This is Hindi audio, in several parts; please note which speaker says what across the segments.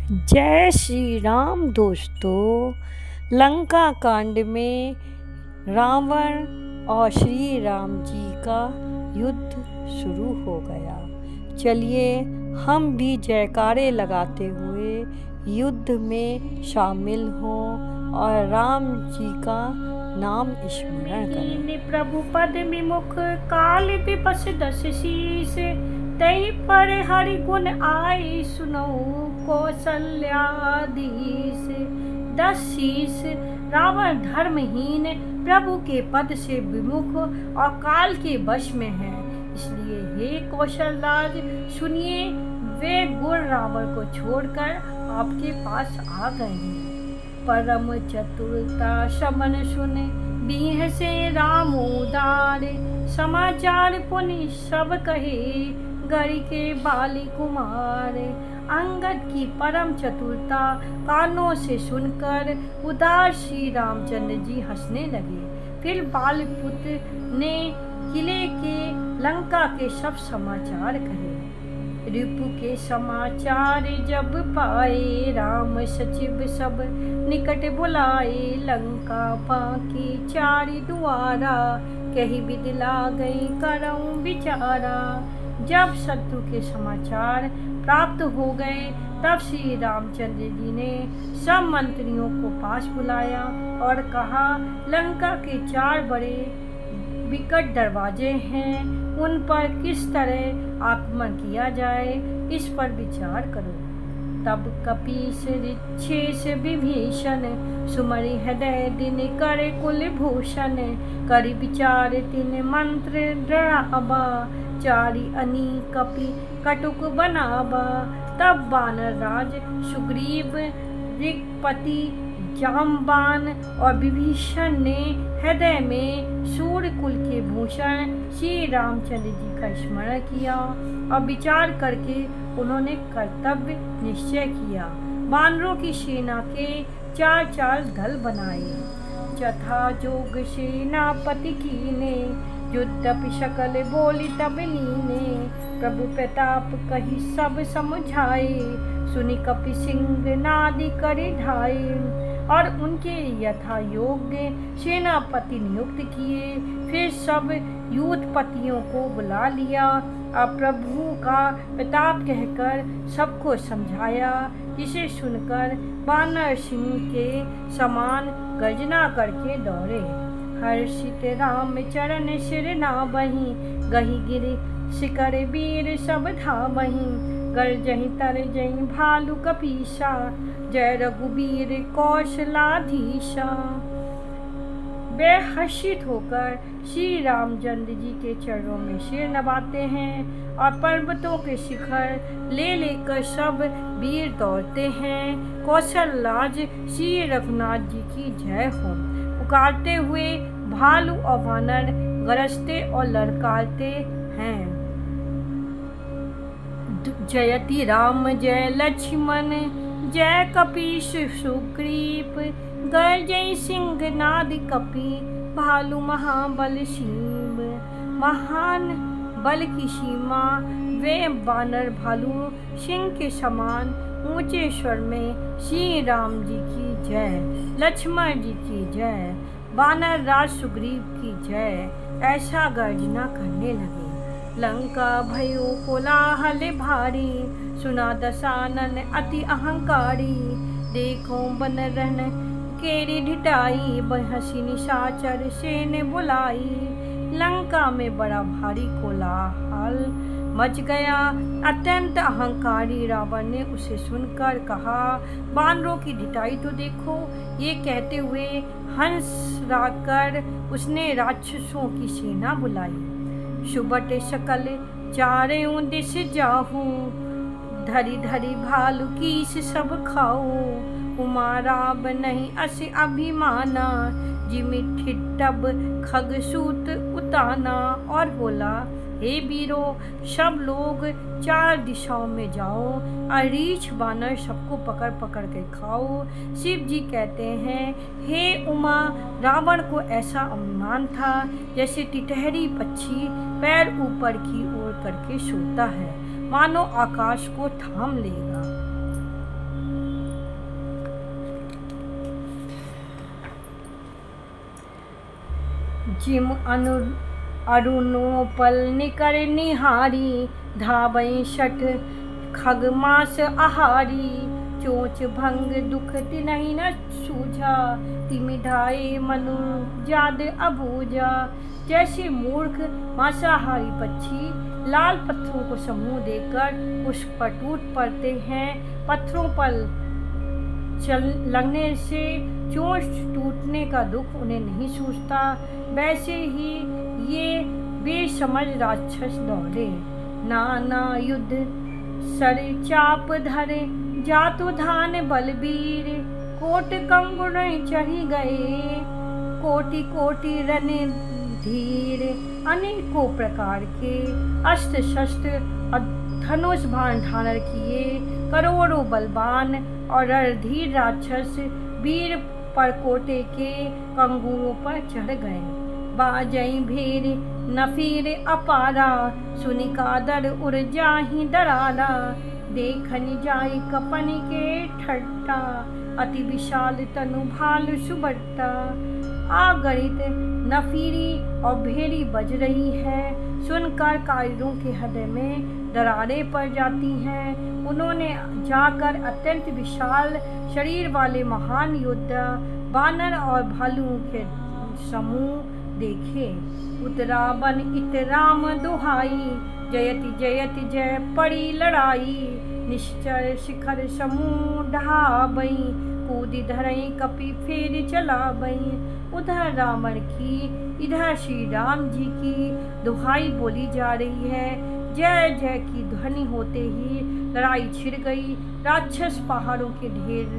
Speaker 1: जय श्री राम दोस्तों। लंका कांड में रावण और श्री राम जी का युद्ध शुरू हो गया। चलिए हम भी जयकारे लगाते हुए युद्ध में शामिल हों और राम जी का नाम स्मरण करें।
Speaker 2: प्रभु पद विमुख काल विपस दस शीस, तई पर हरि गुण आई सुनऊ कौशल्याधीश। दस शीस रावण धर्महीन प्रभु के पद से विमुख और काल के वश में है, इसलिए हे कौशलराज सुनिए, वे गुण रावण को छोड़कर आपके पास आ गए हैं। परम चतुरता शमन सुने बीह से राम उदारे, समाचार पुनि सब कहे गरी के बाली कुमार। अंगद की परम चतुरता कानों से सुनकर उदार श्री रामचंद्र जी हंसने लगे। फिर बालपुत्र ने किले के लंका के सब समाचार कहे। रिपु के समाचार जब पाए, राम सचिव सब निकट बुलाए। लंका पाकी चारि दुआरा, कही बिदिला गई करऊं विचारा। जब शत्रु के समाचार प्राप्त हो गए, तब श्री रामचंद्र जी ने सब मंत्रियों को पास बुलाया और कहा, लंका के 4 बड़े विकट दरवाजे हैं, उन पर किस तरह आक्रमण किया जाए, इस पर विचार करो। तब कपीस ऋक्षेश विभीषण, सुमरि हृदय दिन करे कुलभूषण। करि विचार तिन मंत्र डरावा, चारि अनी कपि कटुक बनावा। तब वानर राज सुग्रीव, ऋगपति जामवान और विभीषण ने हृदय में सूर्य कुल के भूषण श्री रामचंद्र जी का स्मरण किया और विचार करके उन्होंने कर्तव्य निश्चय किया। वानरों की सेना के 4 दल बनाए। चथा जोग सेनापति कीने, युद्धपि सकल बोली तब लीने। प्रभु प्रताप कही सब समझाए, सुनि कपि सिंह नादि करि ढाई। और उनके यथा योग्य सेनापति नियुक्त किए। फिर सब यूथपतियों को बुला लिया और प्रभु का प्रताप कहकर सबको समझाया, जिसे सुनकर वानर सिंह के समान गर्जना करके दौड़े। हर्षित राम चरण सिर नावहीं, गही गिरि शिखर वीर सब धावहीं। गर्जहि तरजहि भालु कपीसा, जय रघुबीर कौशलाधीशा। वे हर्षित होकर श्री रामचंद्र जी के चरणों में सिर नवाते हैं और पर्वतों के शिखर ले लेकर सब वीर दौड़ते हैं। कौशलराज श्री रघुनाथ जी की जय हो पुकारते हुए भालू और वानर गरजते और ललकारते हैं। जयति राम जय लक्ष्मण, जय कपीश सुग्रीव। गर्जय सिंह नाद कपि, भालू महाबल शिव। महान बल की सीमा वे वानर भालू सिंह के समान ऊंचे स्वर में श्री राम जी की जय, लक्ष्मण जी की जय, वानर राज सुग्रीव की जय ऐसा गर्जना करने लगे। लंका भयो कोलाहल भारी, सुना दशानन अति अहंकारी। देखो बन रहन केरी ढिटाई, बहसी निशाचर सेने बुलाई। लंका में बड़ा भारी कोलाहल मच गया। अत्यंत अहंकारी रावण ने उसे सुनकर कहा, वानरों की ढिठाई तो देखो। ये कहते हुए हंस लाकर उसने राक्षसों की सेना बुलाई। सुबट सकल चारों दिश जाहूं, धरी धरी भालू कीस सब खाऊं। उमाराब नहीं अस अभिमाना, जिमि ठिठब खगसूत उताना। और बोला, हे वीरो, सब लोग 4 दिशाओं में जाओ और रीछ बानर सबको पकड़ पकड़ के खाओ। शिव जी कहते हैं, हे उमा, रावण को ऐसा अभिमान था जैसे टिटहरी पक्षी पैर ऊपर की ओर करके सोता है, मानो आकाश को थाम लेगा। जिम अरुणोपल निकर निहारी, धावई शठ खग मास आहारी, चोच भंग दुख तिनहि न सूझा, तिमिधाए मनु जाद अबूझा। जैसे मूर्ख मांसाहारी पक्षी लाल पत्थरों को समूह देकर उस पर टूट पड़ते हैं, पत्थरों पर लगने से चोट टूटने का दुख उन्हें नहीं सूझता, वैसे ही ये बेसमझ राक्षस दौड़े। नाना युद्ध सर चाप धरे, जातु धान बलबीर, कोट कंगुण चढ़ी गए, कोटि कोटि रन धीर। अनेकों प्रकार के अस्त्र शस्त्र और धनुष बाण धारण किए करोड़ों बलवान और रणधीर राक्षस वीर परकोटे के कंगूरों पर चढ़ गए। बाजई भीर नफीर अपारा, सुनि कादर उड़ जाहि दरारा, देखनि जाई कपन के ठट्टा, अति विशाल तनु भालु सुबट्टा। आगणित नफीरी और भेड़ी बज रही है, सुनकर कायरों के हृदय में दरारें पड़ जाती हैं। उन्होंने जाकर अत्यंत विशाल शरीर वाले महान योद्धा बानर और भालुओं के समूह देखे। उतरावन इतराम दुहाई, जयति जयति जय पड़ी लड़ाई, निश्चर शिखर समूह ढाबई, कूदी धरई कपि फेर चलाबई। उधर रावण की इधर श्री राम जी की दुहाई बोली जा रही है। जय जय की ध्वनि होते ही लड़ाई छिड़ गई। राक्षस पहाड़ों के ढेर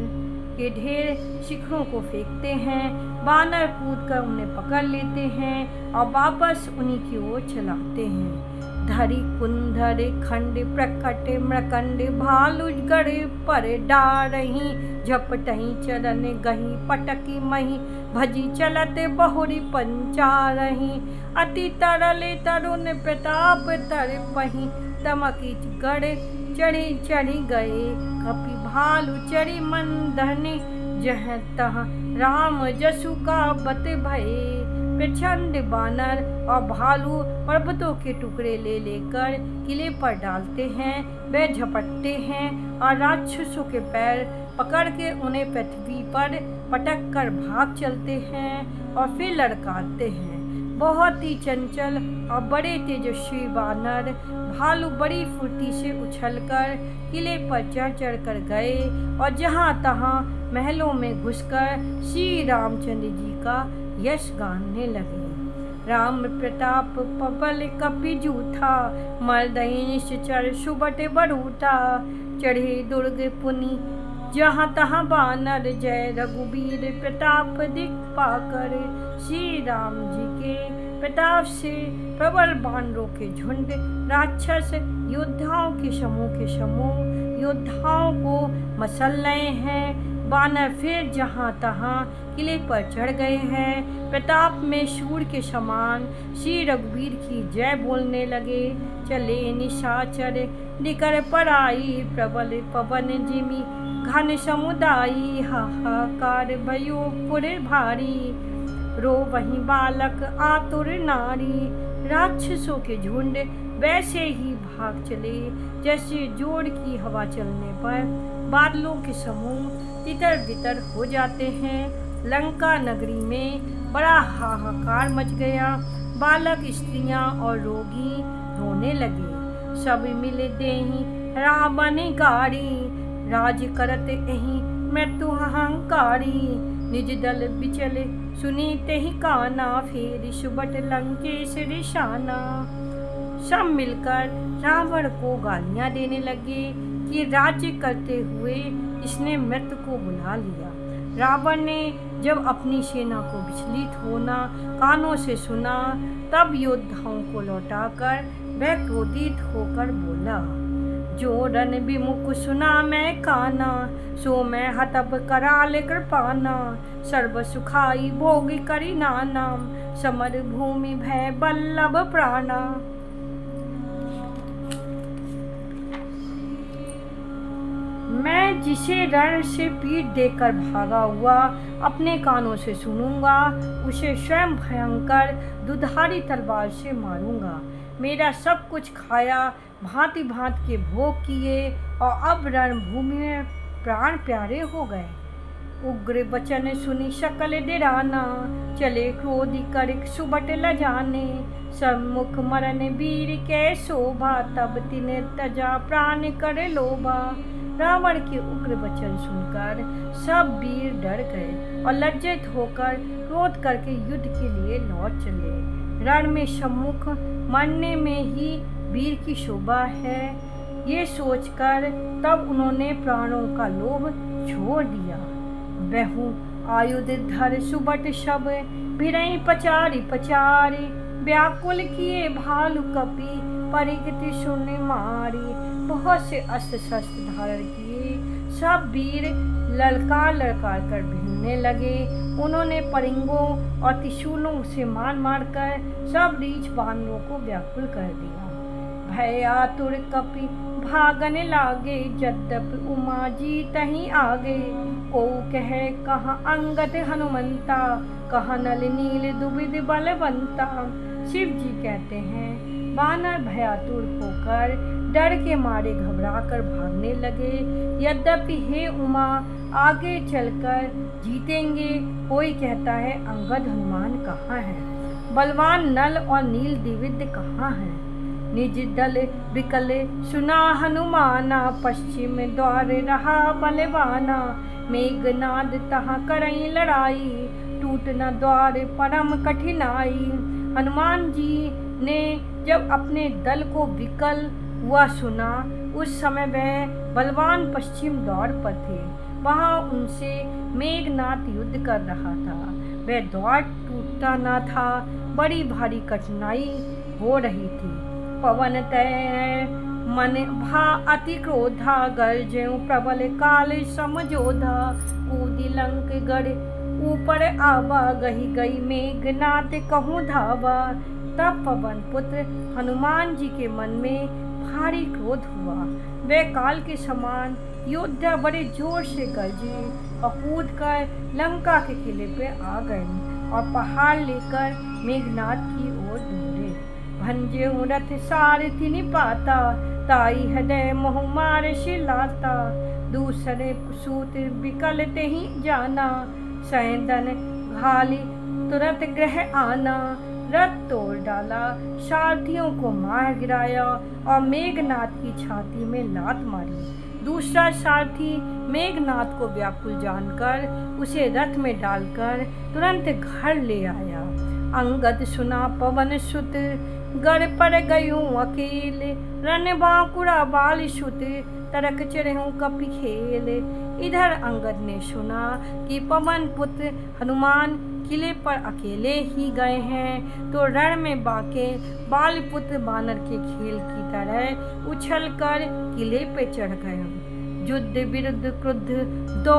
Speaker 2: शिखरों को फेंकते हैं, बानर कूद कर उन्हें पकड़ लेते हैं और वापस उन्हीं की ओर चलाते हैं। धरी कुंधर खंड प्रकट मृकंड, भालु गढ़ पर डारही, झपटही चरण गही पटकी मही, भजी चलत बहुरी पंचारही। अति तरले तरुण प्रताप तर पही, तमकी गढ़ चढ़ी चढ़ी गए, कपि भालु चढ़ी मंदने, जह तह राम जसु का बत भये। प्रचंड बानर और भालू पर्वतों के टुकड़े ले लेकर किले पर डालते हैं। वे झपटते हैं और राक्षसों के पैर पकड़ के उन्हें पृथ्वी पर पटक कर भाग चलते हैं और फिर लड़काते हैं। बहुत ही चंचल और बड़े तेजस्वी बानर भालू बड़ी फुर्ती से उछलकर किले पर चढ़ चढ़ कर गए और जहाँ तहाँ महलों में घुसकर श्री रामचंद्र जी का यश गाने लगे। राम प्रताप पपल कपि जूथा, मर्दई निश्चर सुबट बरूटा, चढ़े दुर्ग पुनि जहाँ तहाँ बानर, जय रघुबीर प्रताप दिख पाकर। श्री राम जी के प्रताप से प्रबल बानरों के झुंड, राक्षस योद्धाओं के समूह योद्धाओं को मसल रहे हैं। बानर फिर जहाँ तहाँ किले पर चढ़ गए हैं। प्रताप में सूर्य के समान श्री रघुवीर की जय बोलने लगे। चले निशाचर निकर पराई, प्रबल पवन जिमी घन समुदायी, हाहाकार भयो पुर भारी, रो वही बालक आतुर नारी। राक्षसों के झुंड वैसे ही भाग चले जैसे जोड़ की हवा चलने पर बादलों के समूह तितर बितर हो जाते हैं। लंका नगरी में बड़ा हाहाकार मच गया। बालक, स्त्रियां और रोगी रोने लगे। सब मिल देहि रावण गारी, राज करत एहि मृत्यु अहंकारी। निज दल बिचल सुनी तेहि काना, फेर सुबट लंकेश रिशाना। सब मिलकर रावण को गालियां देने लगे कि राज्य करते हुए इसने मृत्यु को बुला लिया। रावण ने जब अपनी सेना को विचलित होना कानों से सुना, तब योद्धाओं को लौटाकर वह क्रोधित होकर बोला, जो रन विमुख सुना मैं काना, सो मैं हतब कराल कृपाना। सर्व सुखाई भोग करी नाना, समर भूमि भय बल्लभ प्राणा। मैं जिसे रण से पीठ देकर भागा हुआ अपने कानों से सुनूंगा, उसे स्वयं भयंकर दुधारी तलवार से मारूंगा। मेरा सब कुछ खाया, भांति भांति के भोग किए और अब रणभूमि में प्राण प्यारे हो गए। उग्र वचन सुनी शकल डेराना, चले क्रोधी कर सुबट लजाने। सम्मुख मरन वीर के शोभा, तब तिने तजा प्राण कर लोभा। रावण के उग्र वचन सुनकर सब वीर डर गए और लज्जित होकर क्रोध करके युद्ध के लिए लौट चले। रण में सम्मुख मरने में ही वीर की शोभा है, ये सोचकर तब उन्होंने प्राणों का लोभ छोड़ दिया। बहु आयुध धर सुबट शब, भिरई पचारी पचारी। व्याकुल किए भालु कपि, परिगति सुन मारी। बहुत से अस्त्र शस्त्र धारण किए सब वीर ललकार ललकार कर भिड़ने लगे। उन्होंने परिंगों और त्रिशूलों से मार मार कर सब रीछ बानरों को व्याकुल कर दिया। भय आतुर कपि भागने लागे, यद्यपि उमा जी तहीं आगे। को कहे कहाँ अंगद हनुमंता, कहाँ नल नील दुबिध बलवंता। शिव जी कहते हैं वानर भयातुर होकर डर के मारे घबरा कर भागने लगे। यद्यपि हे उमा आगे चलकर जीतेंगे। कोई कहता है अंगद हनुमान कहाँ है, बलवान नल और नील द्विविद कहाँ है। निज दल विकल सुना हनुमाना, पश्चिम द्वार रहा बलवाना। मेघनाद तहाँ करई लड़ाई, टूट न द्वार परम कठिनाई। हनुमान जी ने जब अपने दल को विकल हुआ सुना, उस समय वह बलवान पश्चिम द्वार पर थे। वहाँ उनसे मेघनाद युद्ध कर रहा था। वह द्वार टूटता न था, बड़ी भारी कठिनाई हो रही थी। पवन तय मन भा अति क्रोधा, गर्जयु प्रबल काल समझोधा। कूदी लंक गढ़ ऊपर आवा, गही गई मेघनाद कहूँ धावा। तब पवन पुत्र हनुमान जी के मन में भारी क्रोध हुआ। वे काल के समान योद्धा बड़े जोर से गरजे और कूद कर लंका के किले पे आ गए और पहाड़ लेकर मेघनाद की ओर दौड़े। भंजे रथ सारथी निपाता, ताई हृदय मोह मार शिलाता। दूसरे सूत विकल ते ही जाना, सैंदन घाली तुरंत ग्रह आना। रथ तोड़ डाला, सारथियों को मार गिराया और मेघनाद की छाती में लात मारी। दूसरा सारथी मेघनाद को व्याकुल जानकर उसे रथ में डालकर तुरंत घर ले आया। अंगद सुना पवन सुत, गढ़ पर गयूं अकेले। रन बांकुरा बाल सुत, तरक चढ़ूं कपि खेल। इधर अंगद ने सुना कि पवन पुत्र हनुमान किले पर अकेले ही गए हैं, तो रण में बाके बाल पुत्र बानर के खेल की तरह उछलकर किले पे चढ़ गए। युद्ध विरुद्ध क्रुद्ध दो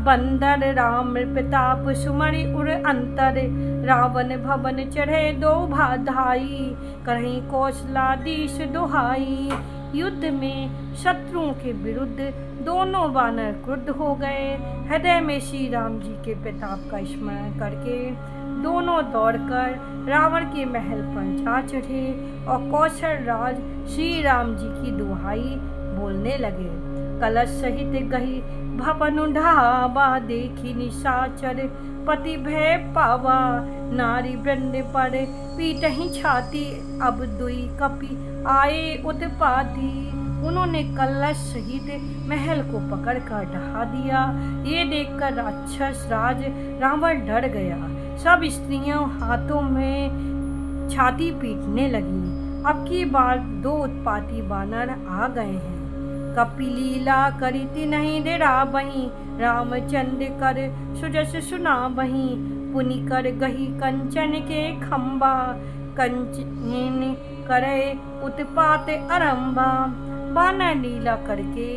Speaker 2: बंदर, राम प्रताप सुमरि उर अंतर। रावण भवन चढ़े दो भाधाई, कहीं कौशलाधीश दुहाई। युद्ध में शत्रुओं के विरुद्ध दोनों वानर क्रुद्ध हो गए। हृदय में श्री राम जी के प्रताप का स्मरण करके दोनों दौड़कर रावण के महल पर जा चढ़े और कौशल राज श्री राम जी की दुहाई बोलने लगे। कलश सहित गही भवन ढावा, देखी निशाचर पति भय पावा। नारी वृंद पर पीटही छाती, अब दुई कपि आए उत्पाती। उन्होंने कलश सहित महल को पकड़कर ढहा दिया। ये देखकर राक्षस राज रावण डर गया। सब स्त्रियों हाथों में छाती पीटने लगी। अब की बार दो उत्पाती वानर आ गए हैं। कपि लीला करीति नहीं डेरा बही, रामचंद्र कर सुजस सुना बही। पुनि कर गही कंचन के खम्बा, कंचन करे उत्पात आरंभा। वानर लीला करके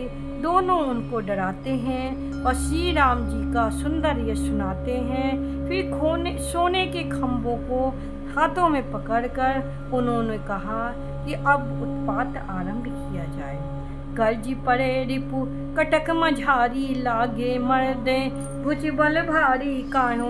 Speaker 2: दोनों उनको डराते हैं और श्री राम जी का सुंदर यश सुनाते हैं। फिर सोने के खम्भों को हाथों में पकड़कर उन्होंने कहा कि अब उत्पात आरंभ किया जाए। गर्ज पड़े रिपु कटक मझारी, लागे मर्दे भुज बल भारी, काहू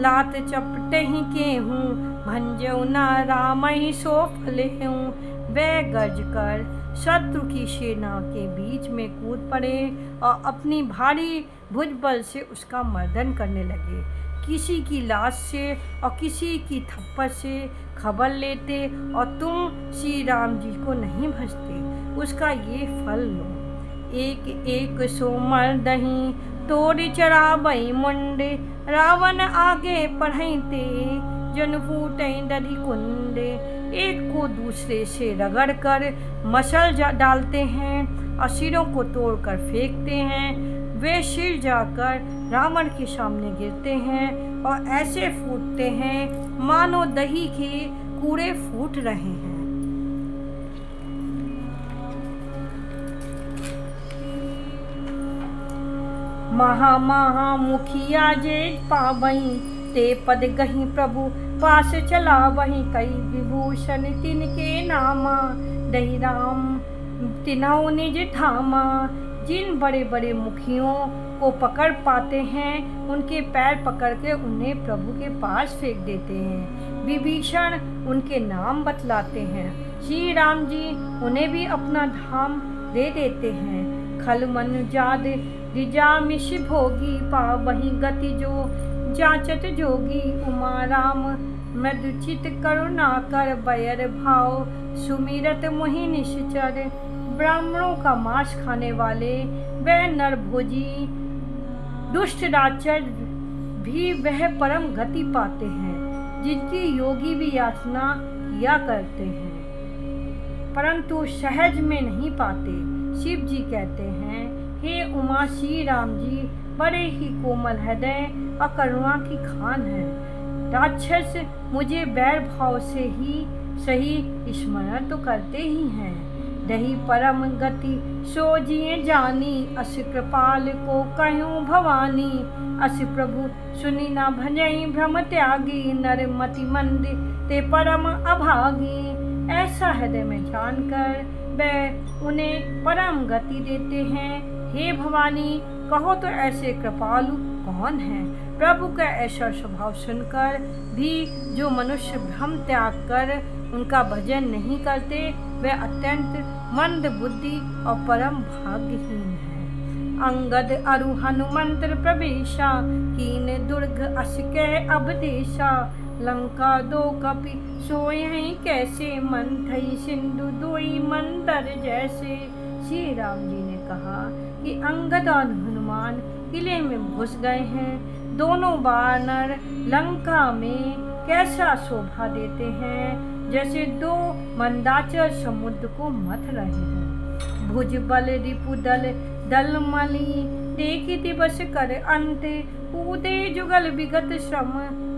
Speaker 2: लात चपटे ही केहूँ, भंजऊ न राम ही सो फले हूँ। वे गर्ज कर शत्रु की सेना के बीच में कूद पड़े और अपनी भारी भुजबल से उसका मर्दन करने लगे। किसी की लाश से और किसी की थप्पड़ से खबर लेते और तुम श्री राम जी को नहीं भजते, उसका ये फल लो। एक एक सो मर्दही तोड़ चढ़ाबई मुंडे, रावण आगे पढ़ते जन फूटे दधि कुंडे। एक को दूसरे से रगड़ कर मसल डालते हैं और सिरों को तोड़कर फेंकते हैं। वे सिर जाकर रावण के सामने गिरते हैं और ऐसे फूटते हैं मानो दही के कूड़े फूट रहे हैं। महा मुखिया जे पावहीं, ते पद गही प्रभु पास चला वहीं। कई विभूषण तिनके नामा, दही राम तिनौ निज थामा। जिन बड़े बड़े मुखियों को पकड़ पाते हैं, उनके पैर पकड़ के उन्हें प्रभु के पास फेंक देते हैं। विभीषण उनके नाम बतलाते हैं, श्री राम जी उन्हें भी अपना धाम दे देते हैं। खल मन जाद रिजा मिश भोगी, पावहीं गति जो जाचत जोगी। उमा राम मृदुचित करुणा कर, बयर भाव सुमिरत मोहि निश्चर। ब्राह्मणों का मांस खाने वाले वह नरभोजी दुष्ट राक्षस भी वह परम गति पाते हैं, जिनकी योगी भी याचना किया करते हैं परंतु सहज में नहीं पाते। शिव जी कहते हैं, हे उमा, श्री राम जी बड़े ही कोमल हृदय और करुणा की खान है। राक्षस मुझे बैर भाव से ही सही स्मरण तो करते ही हैं। दही परम गति सो जिए जानी, अस कृपाल को कहूँ भवानी। अस प्रभु सुनी ना भजई भ्रम त्यागी, नर मति मंद ते परम अभागी। ऐसा हृदय में जानकर वह उन्हें परम गति देते हैं। हे भवानी, कहो तो ऐसे कृपालु कौन है? प्रभु का ऐसा स्वभाव सुनकर भी जो मनुष्य भ्रम त्याग कर उनका भजन नहीं करते, वे अत्यंत मंद बुद्धि और परम भाग्यहीन है। अंगद अरु हनुमंत प्रवेशा, कीन दुर्ग अस के अवदेशा। लंका दो कपि सोए कैसे, मन थई सिंधु दुई मंदर जैसे। श्री राम जी ने कहा कि अंगद और हनुमान किले में घुस गए हैं। दोनों वानर लंका में कैसा शोभा देते हैं, जैसे दो मंदाचल समुद्र को मथ रहे हैं। भुज बल रिपुदल दलमली, देखी दिवस कर अंत। कूदे जुगल विगत श्रम,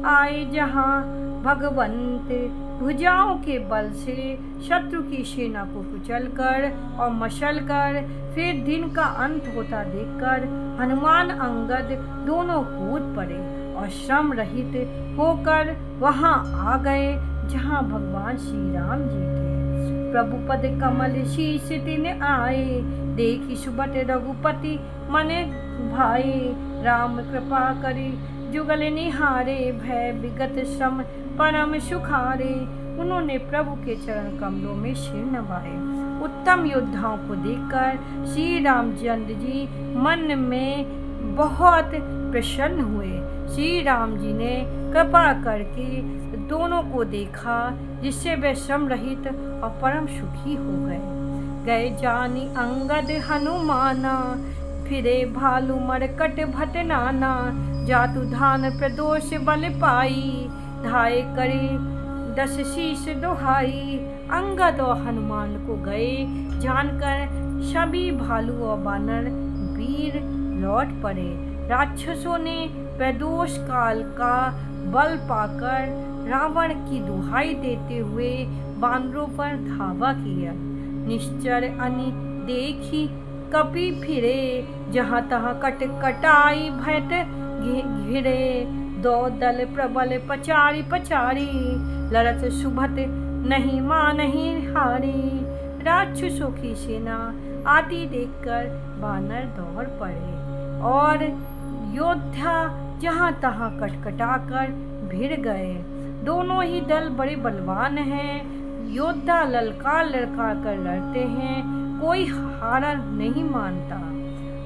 Speaker 2: आए जहाँ भगवंत। भुजाओं के बल से शत्रु की सेना को कुचलकर और मशलकर फिर दिन का अंत होता देखकर हनुमान अंगद दोनों कूद पड़े और श्रम रहित होकर वहां आ गए जहां भगवान श्री राम जी थे। प्रभु पद कमल शीश तिन आए, देखी सुबट रघुपति मन भाए। राम कृपा करी जुगल निहारे, भय विगत श्रम परम सुखारे। उन्होंने प्रभु के चरण कमलों में सिर नवाए। उत्तम योद्धाओं को देखकर श्री रामचंद्र जी मन में बहुत प्रसन्न हुए। श्री राम जी ने कृपा करके दोनों को देखा, जिससे वे श्रम रहित और परम सुखी हो गए जानी अंगद हनुमाना, फिरे भालू मरकट भटनाना। जातु धान प्रदोष बल पाई, धाय करे 10 शीश दोहाई। अंगद और हनुमान को गए जानकर सभी भालू और बानर वीर लौट पड़े। राक्षसों ने प्रदोष काल का बल पाकर रावण की दुहाई देते हुए बानरों पर धावा किया। निश्चर अनि देखी कपि फिरे, जहाँ तहाँ कट कटाई भयत घिरे। दो दल प्रबल पचारी पचारी, लड़त सुभत नहीं मां नहीं हारी। राक्षसों की सेना आती देखकर वानर दौड़ पड़े और योद्धा जहाँ तहाँ कटकटाकर भिड़ गए। दोनों ही दल बड़े बलवान हैं। योद्धा ललकार कर लड़ते हैं, कोई हार नहीं मानता।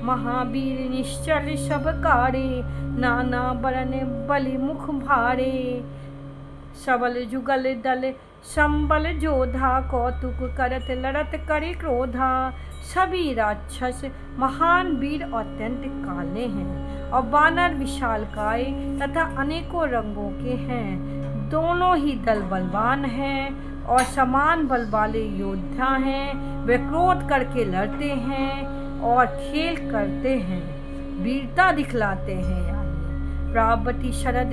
Speaker 2: महावीर निश्चल सब कारे, नाना बरन बलि मुख भारे। सबल जुगल दल संबल जोधा, कौतुक करत लड़त करे क्रोधा। सभी राक्षस महान वीर अत्यंत काले हैं और वानर विशालकाय तथा अनेकों रंगों के हैं। दोनों ही दल बलवान हैं और समान बल वाले योद्धा हैं। वे क्रोध करके लड़ते हैं और खेल करते हैं, वीरता दिखलाते हैं। यानी प्रावती शरद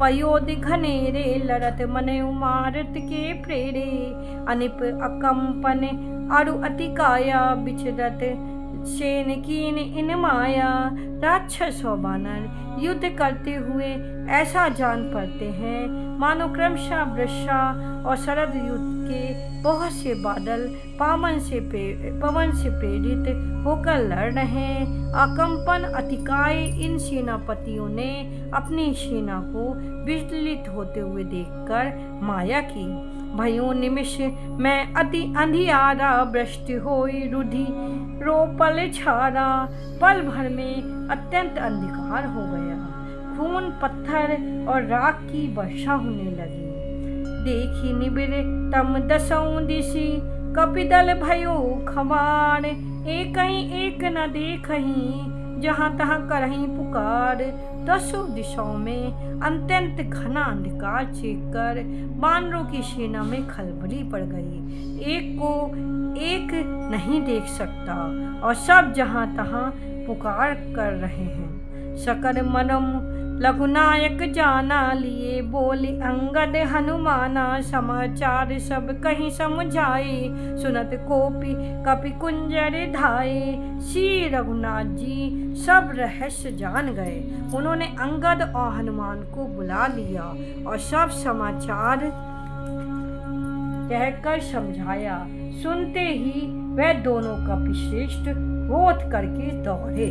Speaker 2: पयोधि घनेरे, लड़त मने मारत के प्रेरे। अनिप अकंपन अरु अति काया, बिचरत सेन कीन इन माया। राक्षस और वानर युद्ध करते हुए ऐसा जान पड़ते हैं मानो क्रमशः वर्षा और शरद युद्ध के बहुत से बादल पवन से प्रेरित होकर लड़ रहे हैं। अकंपन अतिकाय इन सेनापतियों ने अपनी सेना को विचलित होते हुए देखकर माया की। भयो निमिष में अति अंधियारा, वृष्टि होई रुधि रोपल छारा। पल भर में अत्यंत अंधकार हो गया, खून पत्थर और राख की वर्षा होने लगी। देखी निबिर तम दसों दिशि, कपिदल भयो खमार। एक न देखहीं, जहाँ तहाँ करहीं पुकार। दसों दिशाओं में अत्यंत घना अंधकार छेकर वानरों की सेना में खलबली पड़ गई। एक को एक नहीं देख सकता और सब जहाँ तहाँ पुकार कर रहे हैं। सकल मनम लघुनायक जाना, लिए बोली अंगद हनुमाना। समाचार सब कहीं समझाए, सुनत कोपी कपि कुंजर धाये। श्री रघुनाथ जी सब रहस्य जान गए। उन्होंने अंगद और हनुमान को बुला लिया और सब समाचार कहकर समझाया। सुनते ही वह दोनों कपि श्रेष्ठ क्रोध करके दौड़े।